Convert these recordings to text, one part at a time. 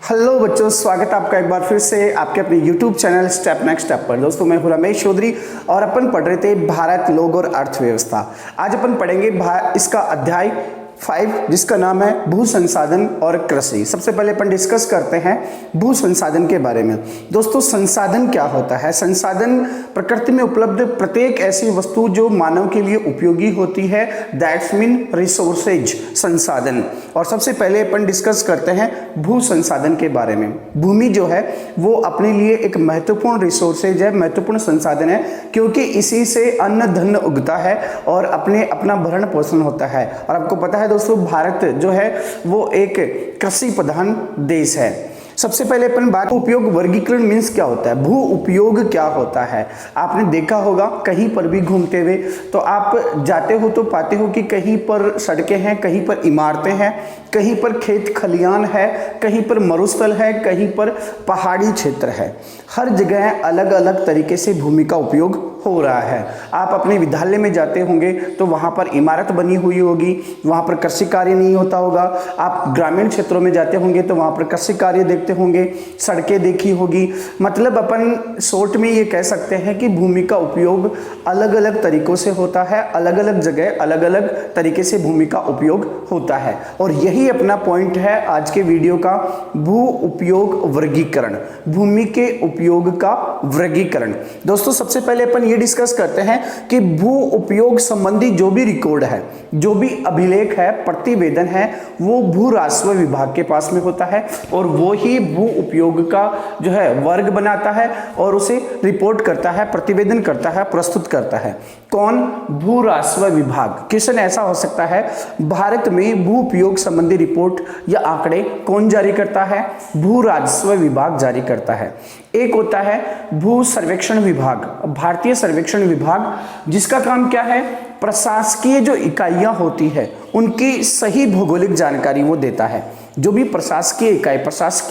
Hello बच्चों, स्वागत है आपका एक बार फिर से आपके अपने YouTube channel step next step पर। दोस्तों मैं हूं रमेश चौधरी और अपन पढ़ रहे थे भारत, लोग और अर्थव्यवस्था। आज अपन पढ़ेंगे इसका अध्याय 5 जिसका नाम है भू संसाधन और कृषि। सबसे पहले अपन डिस्कस करते हैं भू संसाधन के बारे में। दोस्तों संसाधन क्या होता है? संसाधन प्रकृति में उपलब्ध प्रत्येक ऐसी वस्तु जो मानव के लिए उपयोगी होती है, दैट्स मीन रिसोर्सेज, संसाधन। और सबसे पहले अपन डिस्कस करते हैं भू संसाधन के बारे में। भूमि जो है वो अपने लिए एक महत्वपूर्ण रिसोर्सेज है, महत्वपूर्ण संसाधन है, क्योंकि इसी से अन्न धन उगता है और अपना भरण पोषण होता है। और आपको पता है दोस्तों भारत जो है वो एक कृषि प्रधान देश है। सबसे पहले अपन बात उपयोग वर्गीकरण मीन्स क्या होता है, भू उपयोग क्या होता है। आपने देखा होगा कहीं पर भी घूमते हुए तो आप जाते हो तो पाते हो कि कहीं पर सड़कें हैं, कहीं पर इमारतें हैं, कहीं पर खेत खलियान है, कहीं पर मरुस्थल है, कहीं पर पहाड़ी क्षेत्र है। हर जगह अलग अलग तरीके से भूमि का उपयोग हो रहा है। आप अपने विद्यालय में जाते होंगे तो वहाँ पर इमारत बनी हुई होगी, वहाँ पर कृषि कार्य नहीं होता होगा। आप ग्रामीण क्षेत्रों में जाते होंगे तो वहाँ पर कृषि कार्य देखते होंगे, सड़कें देखी होगी। मतलब अपन शॉर्ट में ये कह सकते हैं कि भूमि का उपयोग अलग अलग तरीकों से होता है, अलग अलग जगह अलग अलग तरीके से भूमि का उपयोग होता है। और यही अपना पॉइंट है आज के वीडियो का, भू उपयोग वर्गीकरण, भूमि के उपयोग का वर्गीकरण। दोस्तों सबसे पहले अपन ये डिस्कस करते हैं कि भू उपयोग संबंधी जो भी रिकॉर्ड है, जो भी अभिलेख है, प्रतिवेदन है, वो भू राजस्व विभाग के पास में होता है और वो ही भू उपयोग का जो है वर्ग बनाता है और उसे रिपोर्ट करता है, प्रतिवेदन करता है, प्रस्तुत करता है। कौन? भू राजस्व विभाग। क्वेश्चन ऐसा हो सकता है, भारत में भू उपयोग संबंधी रिपोर्ट या आंकड़े कौन जारी करता है? भू राजस्व विभाग जारी करता है। एक होता है भू सर्वेक्षण विभाग, भारतीय सर्वेक्षण विभाग, जिसका काम क्या है? प्रशासकीय जो इकाइयां होती है उनकी सही भौगोलिक जानकारी वो देता है। जो भी प्रशासकीय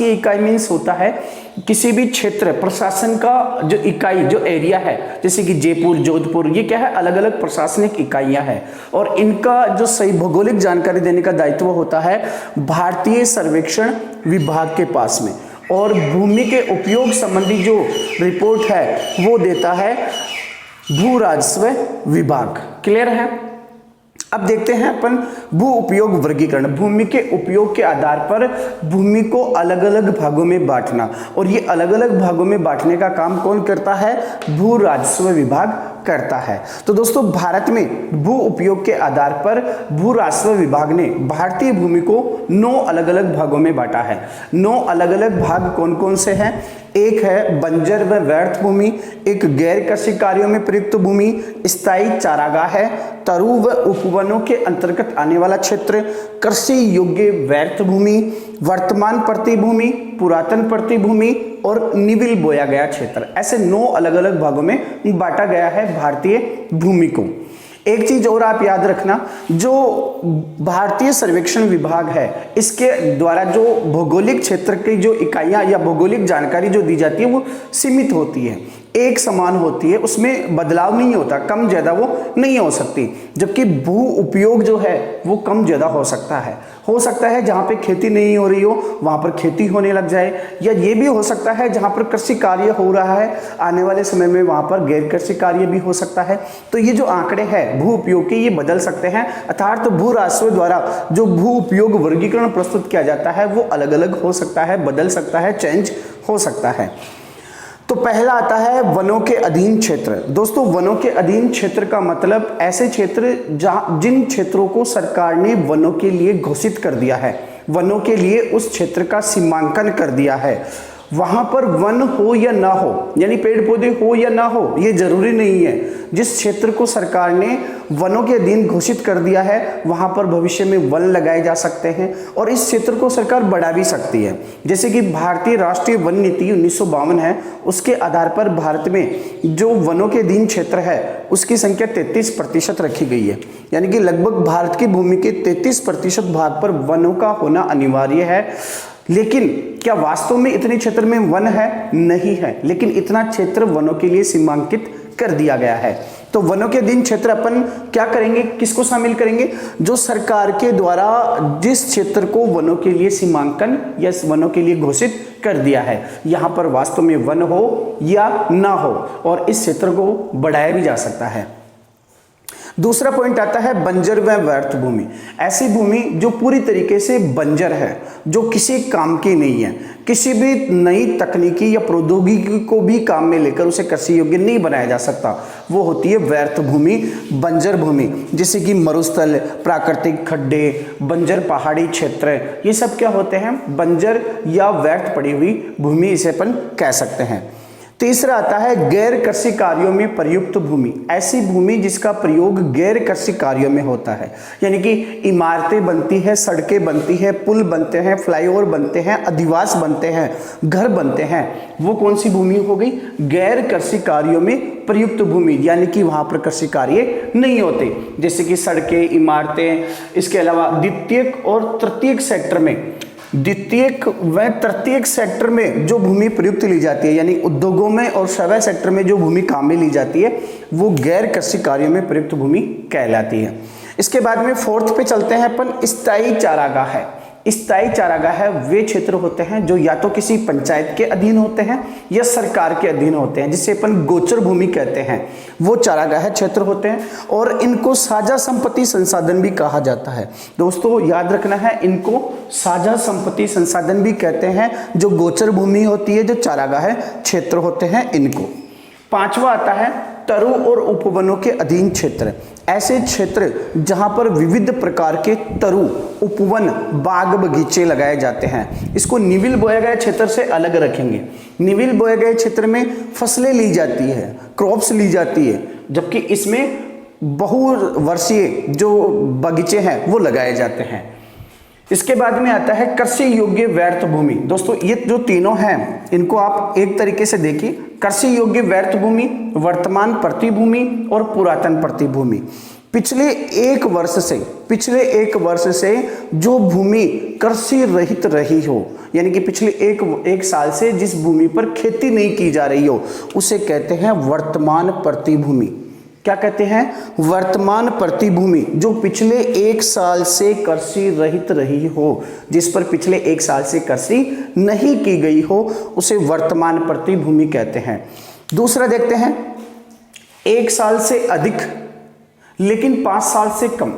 इकाई मीन्स होता है किसी भी क्षेत्र प्रशासन का जो इकाई, जो एरिया है, जैसे कि जयपुर, जोधपुर, ये क्या है? अलग अलग प्रशासनिक इकाइयां हैं और इनका जो सही भौगोलिक जानकारी देने का दायित्व होता है भारतीय सर्वेक्षण विभाग के पास में। और भूमि के उपयोग संबंधी जो रिपोर्ट है वो देता है भू राजस्व विभाग। क्लियर है? अब देखते हैं अपन भू उपयोग वर्गीकरण। भूमि के उपयोग के आधार पर भूमि को अलग अलग भागों में बांटना, और ये अलग अलग भागों में बांटने का काम कौन करता है? भू राजस्व विभाग करता है। तो दोस्तों भारत में भू उपयोग के आधार पर भू राजस्व विभाग ने भारतीय भूमि को 9 अलग अलग भागों में बांटा है। 9 अलग अलग भाग कौन कौन से हैं? एक है बंजर व व्यर्थ भूमि, एक गैर कृषि कार्यों में प्रयुक्त भूमि, स्थायी चारागाह है, तरु व उपवनों के अंतर्गत आने वाला क्षेत्र, कृषि योग्य व्यर्थ भूमि, वर्तमान प्रतिभूमि, पुरातन प्रतिभूमि और निविल बोया गया क्षेत्र। ऐसे 9 अलग अलग भागों में बांटा गया है भारतीय भूमि को। एक चीज और आप याद रखना, जो भारतीय सर्वेक्षण विभाग है इसके द्वारा जो भौगोलिक क्षेत्र की जो इकाइयां या भौगोलिक जानकारी जो दी जाती है वो सीमित होती है, एक समान होती है, उसमें बदलाव नहीं होता, कम ज्यादा वो नहीं हो सकती। जबकि भू उपयोग जो है वो कम ज्यादा हो सकता है जहां पे खेती नहीं हो रही हो वहां पर खेती होने लग जाए, या ये भी हो सकता है जहां पर कृषि कार्य हो रहा है आने वाले समय में वहां पर गैर कृषि कार्य भी हो सकता है। तो ये जो आंकड़े हैं भू उपयोग के, ये बदल सकते हैं, अर्थात भू राजस्व द्वारा जो भू उपयोग वर्गीकरण प्रस्तुत किया जाता है वो अलग अलग हो सकता है, बदल सकता है, चेंज हो सकता है। तो पहला आता है वनों के अधीन क्षेत्र। दोस्तों वनों के अधीन क्षेत्र का मतलब ऐसे क्षेत्र जिन क्षेत्रों को सरकार ने वनों के लिए घोषित कर दिया है, वनों के लिए उस क्षेत्र का सीमांकन कर दिया है। वहां पर वन हो या ना हो, यानी पेड़ पौधे हो या ना हो, ये जरूरी नहीं है। जिस क्षेत्र को सरकार ने वनों के अधीन घोषित कर दिया है वहां पर भविष्य में वन लगाए जा सकते हैं और इस क्षेत्र को सरकार बढ़ा भी सकती है। जैसे कि भारतीय राष्ट्रीय वन नीति 1952 है, उसके आधार पर भारत में जो वनों के अधीन क्षेत्र है उसकी संख्या 33% रखी गई है, यानी कि लगभग भारत की भूमि के 33% भाग पर वनों का होना अनिवार्य है। लेकिन क्या वास्तव में इतने क्षेत्र में वन है? नहीं है, लेकिन इतना क्षेत्र वनों के लिए सीमांकित कर दिया गया है। तो वनों के अधीन क्षेत्र अपन क्या करेंगे, किसको शामिल करेंगे, जो सरकार के द्वारा जिस क्षेत्र को वनों के लिए सीमांकन या वनों के लिए घोषित कर दिया है, यहां पर वास्तव में वन हो या ना हो, और इस क्षेत्र को बढ़ाया भी जा सकता है। दूसरा पॉइंट आता है बंजर व व्यर्थ भूमि। ऐसी भूमि जो पूरी तरीके से बंजर है, जो किसी काम की नहीं है, किसी भी नई तकनीकी या प्रौद्योगिकी को भी काम में लेकर उसे कृषि योग्य नहीं बनाया जा सकता, वो होती है व्यर्थ भूमि, बंजर भूमि। जैसे कि मरुस्थल, प्राकृतिक खड्डे, बंजर पहाड़ी क्षेत्र, ये सब क्या होते हैं, बंजर या व्यर्थ पड़ी हुई भूमि, इसे अपन कह सकते हैं। तीसरा आता है गैर कृषि कार्यों में प्रयुक्त भूमि। ऐसी भूमि जिसका प्रयोग गैर कृषि कार्यों में होता है, यानी कि इमारतें बनती है, सड़कें बनती है, पुल बनते हैं, फ्लाईओवर बनते हैं, अधिवास बनते हैं, घर बनते हैं, वो कौन सी भूमि हो गई, गैर कृषि कार्यों में प्रयुक्त भूमि, यानी कि वहां पर कृषि कार्य नहीं होते। जैसे कि सड़कें, इमारतें, इसके अलावा द्वितीयक और तृतीयक सेक्टर में, द्वितीयक व तृतीयक सेक्टर में जो भूमि प्रयुक्त ली जाती है, यानी उद्योगों में और सेवा सेक्टर में जो भूमि काम में ली जाती है, वो गैर कृषि कार्यों में प्रयुक्त भूमि कहलाती है। इसके बाद में फोर्थ पे चलते हैं अपन, स्थायी चारागाह है। स्थायी चारागाह वे क्षेत्र होते हैं जो या तो किसी पंचायत के अधीन होते हैं या सरकार के अधीन होते हैं, जिसे अपन गोचर भूमि कहते हैं, वो चारागाह क्षेत्र होते हैं, और इनको साझा संपत्ति संसाधन भी कहा जाता है। दोस्तों याद रखना है, इनको साझा संपत्ति संसाधन भी कहते हैं, जो गोचर भूमि होती है, जो चारागाह क्षेत्र होते हैं इनको। पांचवा आता है तरु और उपवनों के अधीन क्षेत्र। ऐसे क्षेत्र जहां पर विविध प्रकार के तरु, उपवन, बाग बगीचे लगाए जाते हैं। इसको निविल बोए गए क्षेत्र से अलग रखेंगे। निविल बोए गए क्षेत्र में फसलें ली जाती है, क्रॉप्स ली जाती है, जबकि इसमें बहुवर्षीय जो बगीचे हैं वो लगाए जाते हैं। इसके बाद में आता है कृषि योग्य व्यर्थ भूमि। दोस्तों ये जो तीनों हैं, इनको आप एक तरीके से देखिए, कृषि योग्य व्यर्थ भूमि, वर्तमान प्रतिभूमि और पुरातन प्रतिभूमि। पिछले एक वर्ष से जो भूमि कृषि रहित रही हो, यानी कि पिछले एक साल से जिस भूमि पर खेती नहीं की जा रही हो, उसे कहते हैं वर्तमान प्रतिभूमि। क्या कहते हैं, वर्तमान प्रतिभूमि। जो पिछले एक साल से कृषि रहित रही हो, जिस पर पिछले एक साल से कृषि नहीं की गई हो, उसे वर्तमान प्रतिभूमि कहते हैं। दूसरा देखते हैं, एक साल से अधिक लेकिन 5 साल से कम।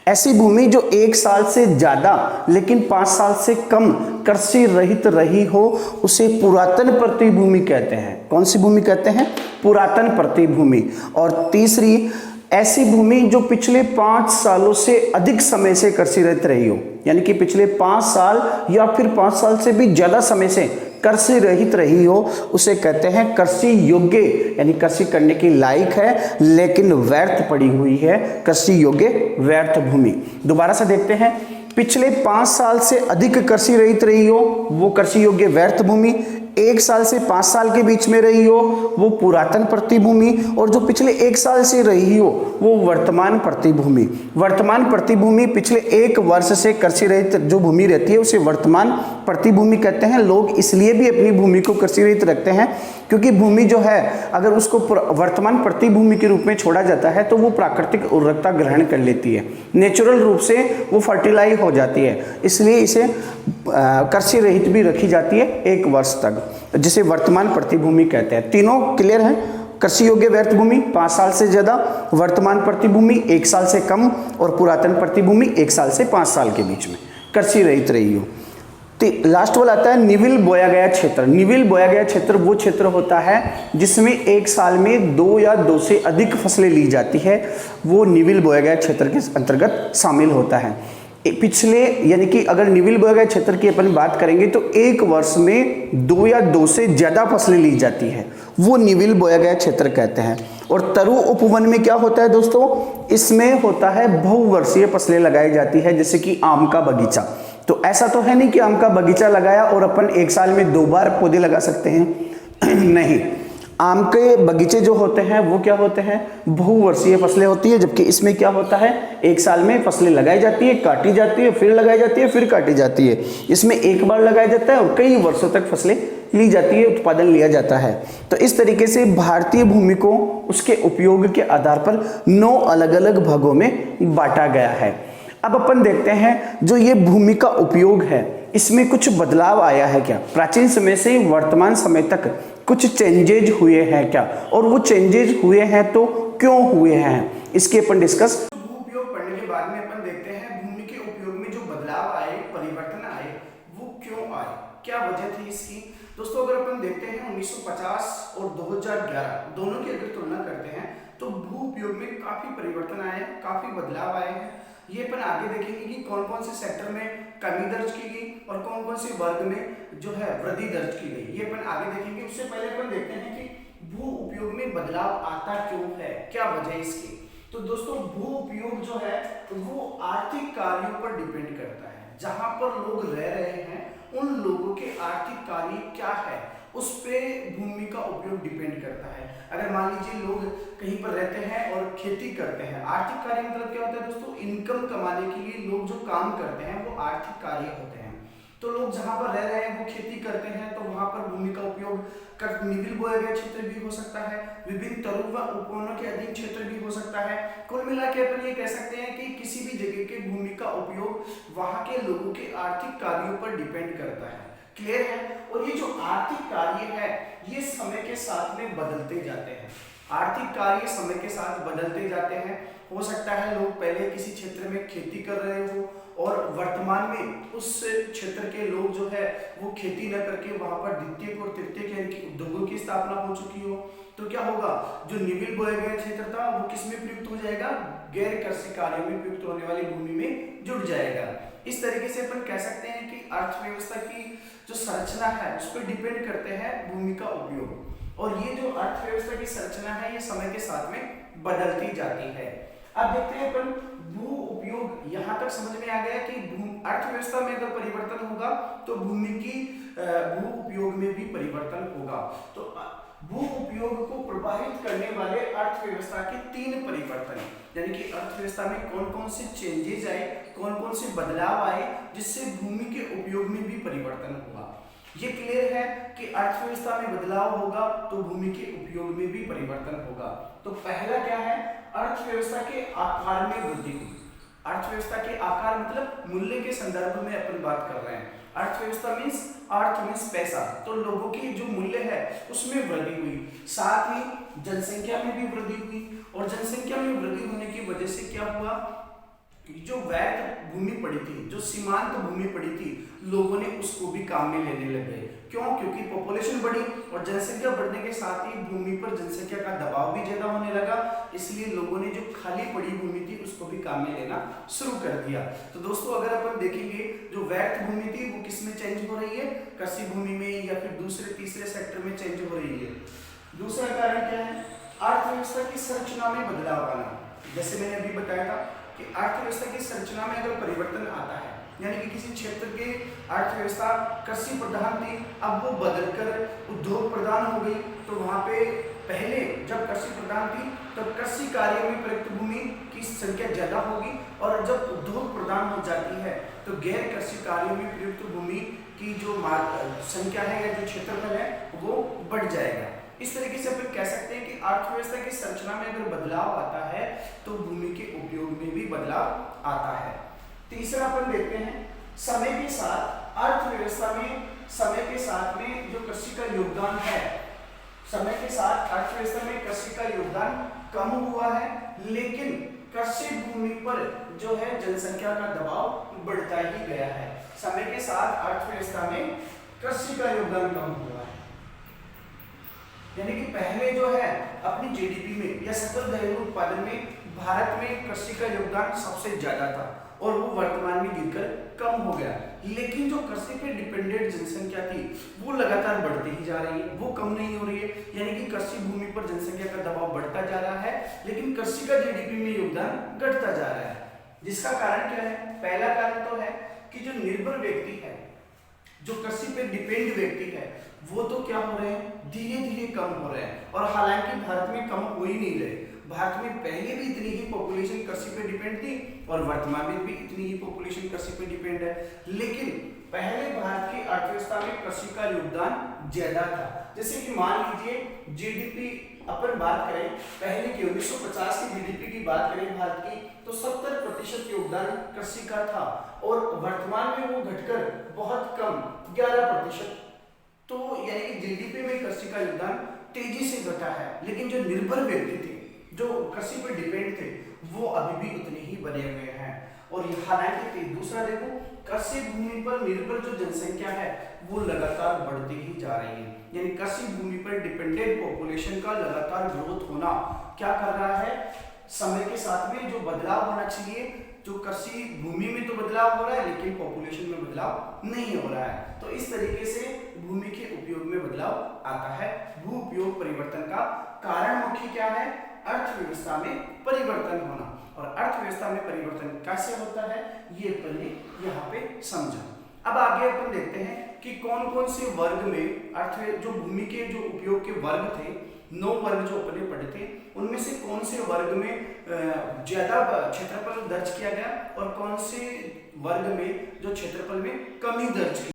ऐसी भूमि जो एक साल से ज्यादा लेकिन 5 साल से कम कृषि रहित रही हो, उसे पुरातन प्रतिभूमि कहते हैं। कौन सी भूमि कहते हैं, पुरातन प्रतिभूमि। और तीसरी, ऐसी भूमि जो पिछले 5 सालों से अधिक समय से कृषि रहित रही हो, यानी कि पिछले 5 साल या फिर 5 साल से भी ज्यादा समय से कृषि रहित रही हो, उसे कहते हैं कृषि योग्य, यानी कृषि करने की लायक है लेकिन व्यर्थ पड़ी हुई है, कृषि योग्य व्यर्थ भूमि। दोबारा से देखते हैं, पिछले 5 साल से अधिक कृषि रहित रही हो, वो कृषि योग्य व्यर्थ भूमि। 1 साल से 5 साल के बीच में रही हो, वो पुरातन प्रतिभूमि। और जो पिछले 1 साल से रही हो, वो वर्तमान प्रतिभूमि। वर्तमान प्रतिभूमि पिछले 1 वर्ष से कृषि रहित जो भूमि रहती है, उसे वर्तमान प्रतिभूमि कहते हैं। लोग इसलिए भी अपनी भूमि को कृषि रहित रखते हैं क्योंकि भूमि जो है, अगर उसको वर्तमान प्रतिभूमि के रूप में छोड़ा जाता है तो वो प्राकृतिक उर्वरकता ग्रहण कर लेती है, नेचुरल रूप से वो फर्टिलाइज हो जाती है, इसलिए इसे कृषि रहित भी रखी जाती है 1 वर्ष तक, जिसे वर्तमान प्रतिभूमि कहते हैं। तीनों क्लियर है, कृषि योग्य व्यर्थ भूमि 5 साल से ज्यादा, वर्तमान प्रतिभूमि 1 साल से कम, और पुरातन प्रतिभूमि 1 साल से 5 साल के बीच में कृषि रहित रही हो। लास्ट वाला आता है निविल बोया गया क्षेत्र। निविल बोया गया क्षेत्र वो क्षेत्र होता है जिसमें 1 साल में 2 या 2 से अधिक फसलें ली जाती है, वो निविल बोया गया क्षेत्र के अंतर्गत शामिल होता है। पिछले, यानी कि अगर निविल बोया गया क्षेत्र की अपन बात करेंगे तो 1 वर्ष में 2 या 2 से ज्यादा फसलें ली जाती है, वो निविल बोया गया क्षेत्र कहते हैं। और तरु उपवन में क्या होता है दोस्तों, इसमें होता है बहुवर्षीय फसलें लगाई जाती है, जैसे कि आम का बगीचा। तो ऐसा तो है नहीं कि आम का बगीचा लगाया और अपन 1 साल में 2 बार पौधे लगा सकते हैं नहीं, आम के बगीचे जो होते हैं वो क्या होते हैं, बहुवर्षीय फसलें होती है, जबकि इसमें क्या होता है, एक साल में फसलें लगाई जाती है, काटी जाती है, फिर लगाई जाती है, फिर काटी जाती है। इसमें एक बार लगाया जाता है और कई वर्षों तक फसलें ली जाती है, उत्पादन लिया जाता है। तो इस तरीके से भारतीय भूमि को उसके उपयोग के आधार पर 9 अलग अलग भागों में बांटा गया है। अब अपन देखते हैं जो ये भूमि का उपयोग है, इसमें कुछ बदलाव आया है क्या, प्राचीन समय से वर्तमान समय तक कुछ चेंजेज हुए हैं क्या, और वो चेंजेज हुए हैं तो क्यों हुए हैं, इसके अपन डिस्कस। भू उपयोग पढ़ने के बाद में अपन देखते हैं भूमि के उपयोग में जो बदलाव आए, परिवर्तन आए, वो क्यों आए, क्या वजह थी इसकी। दोस्तों अगर अपन देखते हैं 1950 और 2011 दोनों की अगर तुलना करते हैं तो भू उपयोग में काफी परिवर्तन आए हैं, काफी बदलाव आए हैं। ये अपन आगे देखेंगे कि कौन कौन से सेक्टर में कमी दर्ज की गई और कौन कौन से वर्ग में जो है वृद्धि दर्ज की गई, ये अपन आगे देखेंगे। उससे पहले अपन देखते हैं कि भू उपयोग में बदलाव आता क्यों है, क्या वजह इसकी। तो दोस्तों भू उपयोग जो है वो आर्थिक कार्यों पर डिपेंड करता है, जहां पर लोग रह रहे हैं उन लोगों के आर्थिक कार्य क्या है उस पे भूमि का उपयोग डिपेंड करता है। अगर मान लीजिए लोग कहीं पर रहते हैं और खेती करते हैं, आर्थिक कार्य मतलब क्या होता है दोस्तों, इनकम कमाने के लिए लोग जो काम करते हैं वो आर्थिक कार्य होते हैं। तो लोग जहां पर रह रहे हैं वो खेती करते हैं, तो वहां पर भूमि का उपयोग निबिल बोए गए क्षेत्र भी हो सकता है, विभिन्न तरुण व उपवनों के अधीन क्षेत्र भी हो सकता है। कुल मिला के अपन ये कह सकते हैं कि किसी भी जगह के भूमि का उपयोग वहां के लोगों के आर्थिक कार्यों पर डिपेंड करता है। क्लियर है। और ये जो आर्थिक कार्य है ये समय के साथ में बदलते जाते हैं, आर्थिक कार्य समय के साथ बदलते जाते हैं। हो सकता है लोग पहले किसी क्षेत्र में खेती कर रहे हो और वर्तमान में उस क्षेत्र के लोग जो है वो खेती न करके वहां पर द्वितीयक और तृतीयक यानी कि उद्योगों की स्थापना हो चुकी हो, तो क्या होगा, जो निबिल बोए गए क्षेत्र था वो किस में प्रयुक्त हो जाएगा, गैर कृषि कार्यों में प्रयुक्त होने वाली भूमि में जुड़ जाएगा। इस तरीके से अपन कह सकते हैं कि अर्थव्यवस्था की जो संरचना है उस पर डिपेंड करते हैं भूमि का उपयोग, और ये जो अर्थव्यवस्था की संरचना है ये समय के साथ में बदलती जाती है। अब देखते हैं अपन भू उपयोग, यहां तक समझ में आ गया कि अर्थव्यवस्था में अगर परिवर्तन होगा तो भूमि की भू उपयोग में भी परिवर्तन होगा। तो भू उपयोग को प्रभावित करने वाले अर्थव्यवस्था के 3 परिवर्तन, यानी कि अर्थव्यवस्था में कौन कौन से चेंजेस आए, कौन कौन से बदलाव आए जिससे भूमि के उपयोग में भी परिवर्तन हुआ। ये क्लियर है कि अर्थव्यवस्था में बदलाव होगा तो भूमि के उपयोग में भी परिवर्तन होगा। तो पहला क्या है, अर्थव्यवस्था के आकार में वृद्धि हुई। अर्थव्यवस्था के आकार मतलब मूल्य के संदर्भ में अपन बात कर रहे हैं। अर्थव्यवस्था मींस अर्थ मींस पैसा, तो लोगों की जो मूल्य है उसमें वृद्धि हुई, साथ ही जनसंख्या में भी वृद्धि हुई, और जनसंख्या में वृद्धि होने की वजह से क्या हुआ, जो वैध भूमि पड़ी थी, जो सीमांत भूमि पड़ी थी, लोगों ने उसको भी काम में लेने लग गए। क्यों? क्योंकि पॉपुलेशन बढ़ी और जनसंख्या बढ़ने के साथ ही भूमि पर जनसंख्या का दबाव भी ज्यादा होने लगा, इसलिए लोगों ने जो खाली पड़ी भूमि थी उसको भी काम में लेना शुरू कर दिया। तो दोस्तों अगर अपन देखेंगे जो वैध भूमि थी वो किस में चेंज हो रही है, कृषि भूमि में या फिर दूसरे तीसरे सेक्टर में चेंज हो रही है। दूसरा कारण क्या है, अर्थव्यवस्था की संरचना में बदलाव आना। जैसे मैंने अभी बताया था कि अर्थव्यवस्था की संरचना में अगर परिवर्तन आता है, यानी कि किसी क्षेत्र की अर्थव्यवस्था कृषि प्रधान थी, अब वो बदलकर उद्योग प्रधान हो गई, तो वहां पे पहले जब कृषि प्रधान थी तो कृषि कार्य में प्रयुक्त भूमि की संख्या ज्यादा होगी, और जब उद्योग प्रधान हो जाती है तो गैर कृषि कार्यों में प्रयुक्त भूमि की जो संख्या है या जो क्षेत्रफल है वो बढ़ जाएगा। इस तरीके से अपन कह सकते हैं कि अर्थव्यवस्था की संरचना में अगर बदलाव आता है तो भूमि के उपयोग में भी बदलाव आता है। तीसरा अपन देखते हैं समय के साथ अर्थव्यवस्था में, समय के साथ में जो कृषि का योगदान है, समय के साथ अर्थव्यवस्था में कृषि का योगदान कम हुआ है, लेकिन कृषि भूमि पर जो है जनसंख्या का दबाव बढ़ता ही गया है। समय के साथ अर्थव्यवस्था में कृषि का योगदान कम हुआ है, यानी कि पहले जो है अपनी जीडीपी में या सकल घरेलू उत्पादन में भारत में कृषि का योगदान सबसे ज्यादा था और वो वर्तमान में गिरकर कम हो गया, लेकिन जो कृषि पे डिपेंडेंट जनसंख्या थी वो लगातार बढ़ती ही जा रही है, वो कम नहीं हो रही है। यानी कि कृषि भूमि पर जनसंख्या का दबाव बढ़ता जा रहा है, लेकिन कृषि का जीडीपी में योगदान घटता जा रहा है। जिसका कारण क्या है, पहला कारण तो है कि जो निर्भर व्यक्ति है, जो कृषि पे डिपेंड व्यक्ति है, वो तो क्या हो रहे हैं, धीरे धीरे कम हो रहे हैं। और हालांकि भारत में कम हो ही नहीं रहे, भारत में पहले भी इतनी ही पॉपुलेशन कृषि पे डिपेंड थी और वर्तमान में भी इतनी ही पॉपुलेशन कृषि पे डिपेंड है। लेकिन पहले भारत की अर्थव्यवस्था में कृषि का योगदान ज्यादा था। जैसे कि मान लीजिए जीडीपी अपन बात करें पहले की 1950 की जीडीपी की बात करें भारत की, तो 70% योगदान कृषि का था और वर्तमान में वो घटकर बहुत कम 11%। तो यानी कि जीडीपी में कृषि का योगदान तेजी से घटा है। लेकिन जो निर्भर व्यक्ति थे, जो कृषि पर डिपेंड थे, वो अभी भी उतने ही बने हुए हैं। और हालांकि दूसरा देखो, कृषि भूमि पर निर्भर जो जनसंख्या है वो लगातार बढ़ती ही जा रही है। यानी कृषि भूमि पर डिपेंडेंट पॉपुलेशन का लगातार ग्रोथ होना क्या कर रहा है, समय के साथ में जो बदलाव होना चाहिए, जो कृषि भूमि में तो बदलाव हो रहा है लेकिन पॉपुलेशन में बदलाव नहीं हो रहा है। तो इस तरीके से भूमि के उपयोग में बदलाव आता है। भू उपयोग परिवर्तन का कारण मुख्य क्या है, अर्थव्यवस्था में परिवर्तन होना। और अर्थव्यवस्था में परिवर्तन कैसे होता है ये अपन ने यहाँ पे समझा। अब आगे अपन देखते हैं कि कौन कौन से वर्ग में जो भूमि के जो उपयोग के वर्ग थे, 9 वर्ग जो अपने पढ़े थे, उनमें से कौन से वर्ग में ज्यादा क्षेत्रफल दर्ज किया गया और कौन से वर्ग में जो क्षेत्रफल में कमी दर्ज की